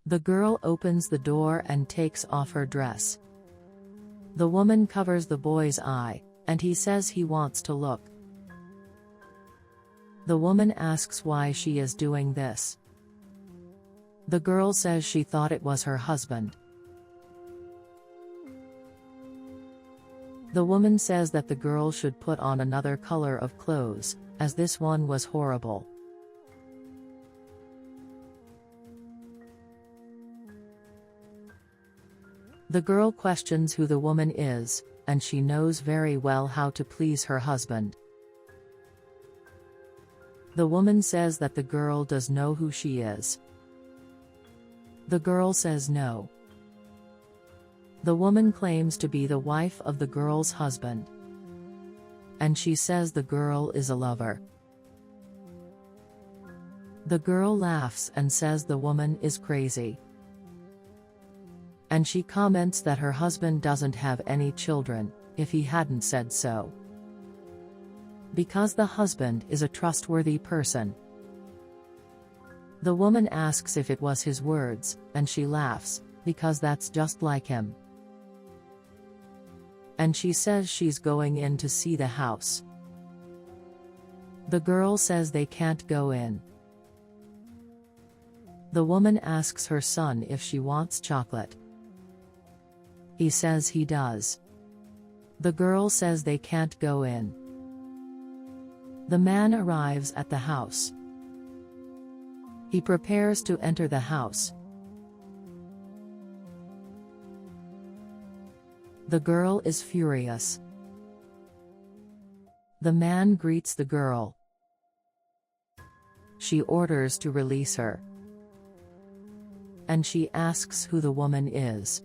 The girl opens the door and takes off her dress. The woman covers the boy's eye, and he says he wants to look. The woman asks why she is doing this. The girl says she thought it was her husband. The woman says that the girl should put on another color of clothes, as this one was horrible. The girl questions who the woman is, and she knows very well how to please her husband. The woman says that the girl does know who she is. The girl says no. The woman claims to be the wife of the girl's husband. And she says the girl is a lover. The girl laughs and says the woman is crazy. And she comments that her husband doesn't have any children, if he hadn't said so. Because the husband is a trustworthy person. The woman asks if it was his words, and she laughs, because that's just like him. And she says she's going in to see the house. The girl says they can't go in. The woman asks her son if she wants chocolate. He says he does. The girl says they can't go in. The man arrives at the house. He prepares to enter the house. The girl is furious. The man greets the girl. She orders to release her. And she asks who the woman is.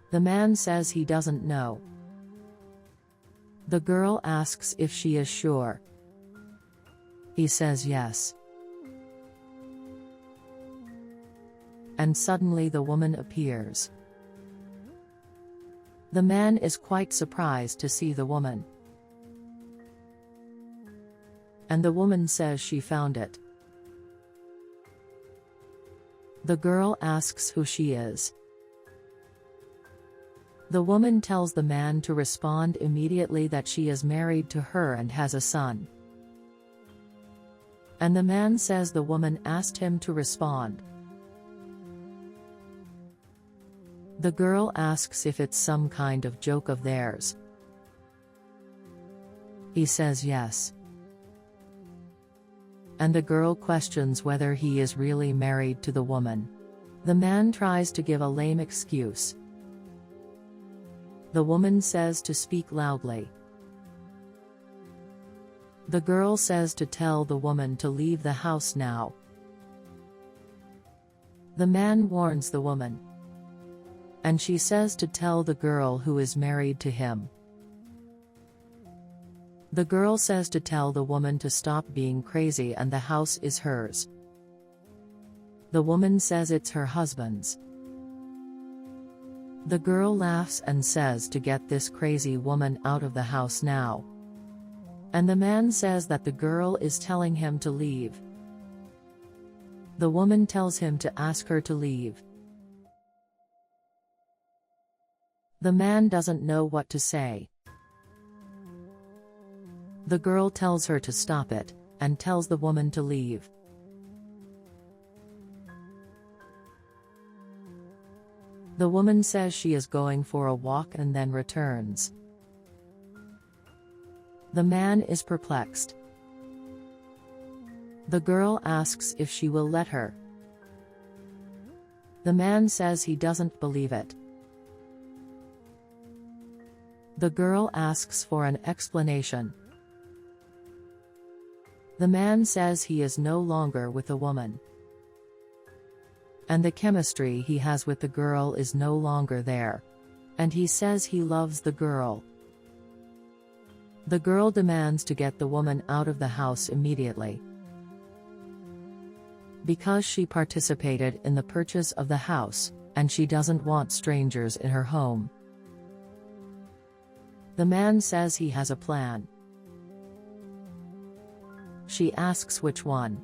The man says he doesn't know. The girl asks if she is sure. He says yes. And suddenly the woman appears. The man is quite surprised to see the woman. And the woman says she found it. The girl asks who she is. The woman tells the man to respond immediately that she is married to her and has a son. And the man says the woman asked him to respond. The girl asks if it's some kind of joke of theirs. He says yes. And the girl questions whether he is really married to the woman. The man tries to give a lame excuse. The woman says to speak loudly. The girl says to tell the woman to leave the house now. The man warns the woman. And she says to tell the girl who is married to him. The girl says to tell the woman to stop being crazy and the house is hers. The woman says it's her husband's. The girl laughs and says to get this crazy woman out of the house now. And the man says that the girl is telling him to leave. The woman tells him to ask her to leave. The man doesn't know what to say. The girl tells her to stop it, and tells the woman to leave. The woman says she is going for a walk and then returns. The man is perplexed. The girl asks if she will let her. The man says he doesn't believe it. The girl asks for an explanation. The man says he is no longer with the woman. And the chemistry he has with the girl is no longer there. And he says he loves the girl. The girl demands to get the woman out of the house immediately. Because she participated in the purchase of the house, and she doesn't want strangers in her home. The man says he has a plan. She asks which one.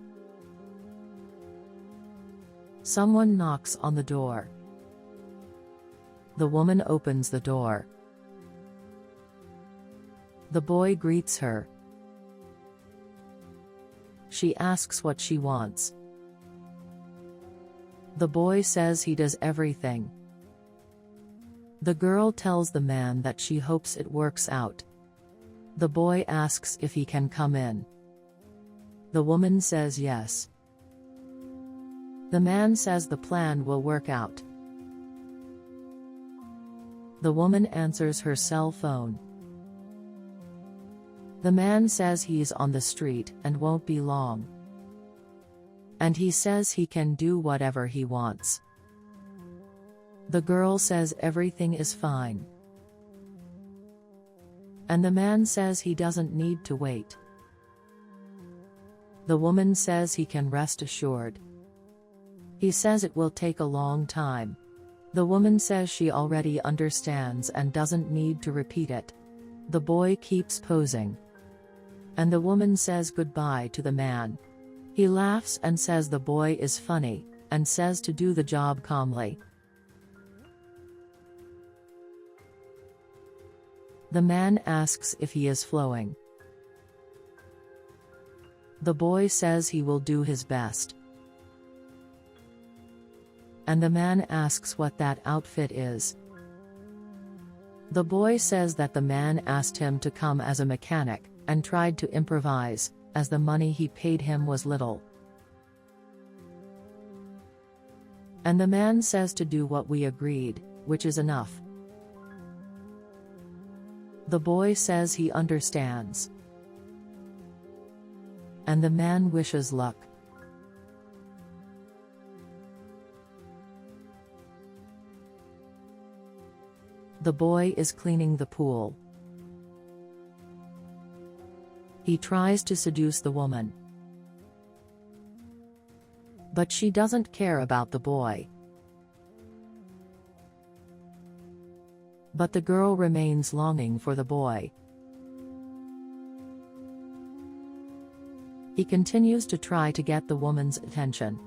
Someone knocks on the door. The woman opens the door. The boy greets her. She asks what she wants. The boy says he does everything. The girl tells the man that she hopes it works out. The boy asks if he can come in. The woman says yes. The man says the plan will work out. The woman answers her cell phone. The man says he's on the street and won't be long. And he says he can do whatever he wants. The girl says everything is fine. And the man says he doesn't need to wait. The woman says he can rest assured. He says it will take a long time. The woman says she already understands and doesn't need to repeat it. The boy keeps posing. And the woman says goodbye to the man. He laughs and says the boy is funny, and says to do the job calmly. The man asks if he is flowing. The boy says he will do his best. And the man asks what that outfit is. The boy says that the man asked him to come as a mechanic, and tried to improvise, as the money he paid him was little. And the man says to do what we agreed, which is enough. The boy says he understands. And the man wishes luck. The boy is cleaning the pool. He tries to seduce the woman. But she doesn't care about the boy. But the girl remains longing for the boy. He continues to try to get the woman's attention.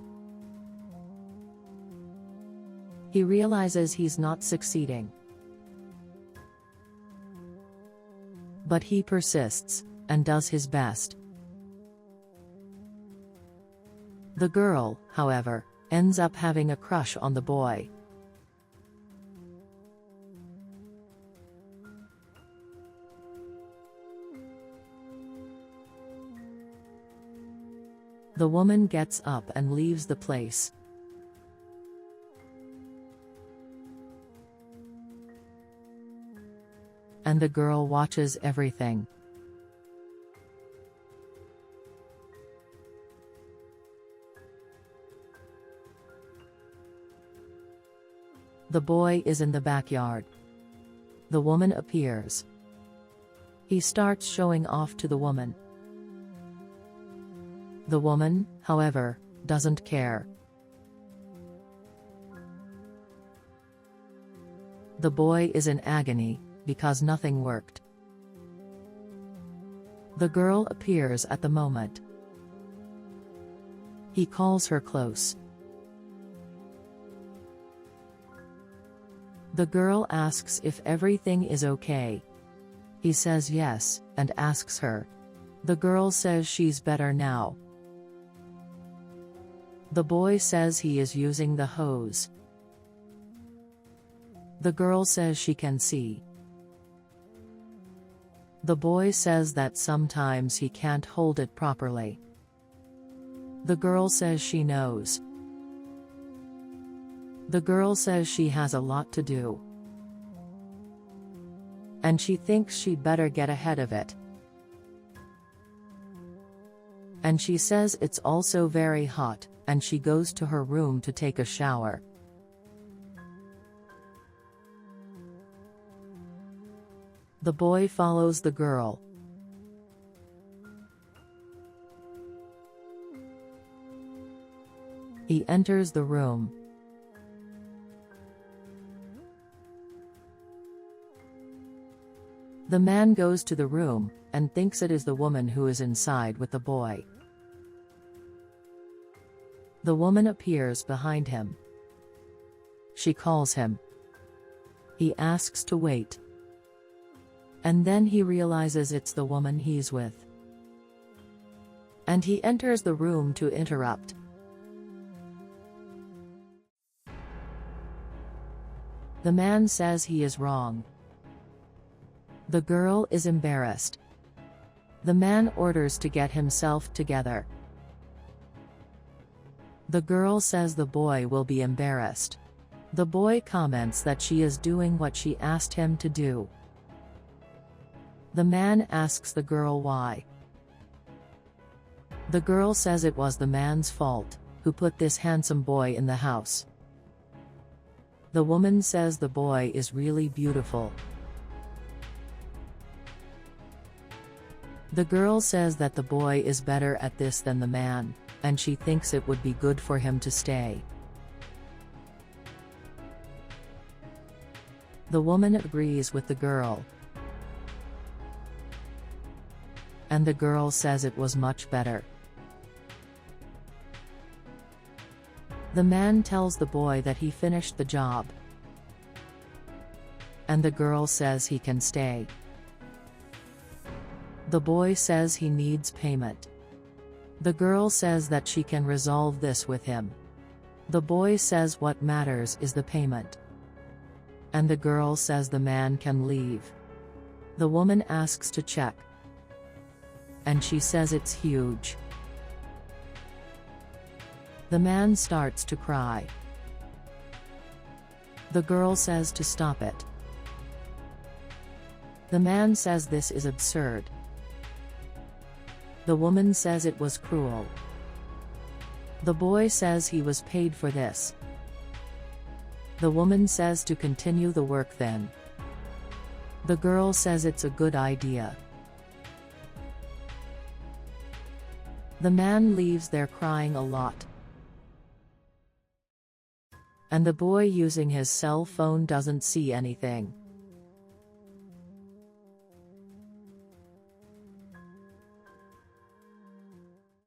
He realizes he's not succeeding. But he persists, and does his best. The girl, however, ends up having a crush on the boy. The woman gets up and leaves the place. And the girl watches everything. The boy is in the backyard. The woman appears. He starts showing off to the woman. The woman, however, doesn't care. The boy is in agony, because nothing worked. The girl appears at the moment. He calls her close. The girl asks if everything is okay. He says yes, and asks her. The girl says she's better now. The boy says he is using the hose. The girl says she can see. The boy says that sometimes he can't hold it properly. The girl says she knows. The girl says she has a lot to do. And she thinks she'd better get ahead of it. And she says it's also very hot, and she goes to her room to take a shower. The boy follows the girl. He enters the room. The man goes to the room, and thinks it is the woman who is inside with the boy. The woman appears behind him. She calls him. He asks to wait. And then he realizes it's the woman he's with. And he enters the room to interrupt. The man says he is wrong. The girl is embarrassed. The man orders to get himself together. The girl says the boy will be embarrassed. The boy comments that she is doing what she asked him to do. The man asks the girl why. The girl says it was the man's fault, who put this handsome boy in the house. The woman says the boy is really beautiful. The girl says that the boy is better at this than the man, and she thinks it would be good for him to stay. The woman agrees with the girl. And the girl says it was much better. The man tells the boy that he finished the job. And the girl says he can stay. The boy says he needs payment. The girl says that she can resolve this with him. The boy says what matters is the payment. And the girl says the man can leave. The woman asks to check. And she says it's huge. The man starts to cry. The girl says to stop it. The man says this is absurd. The woman says it was cruel. The boy says he was paid for this. The woman says to continue the work then. The girl says it's a good idea. The man leaves there crying a lot. And the boy using his cell phone doesn't see anything.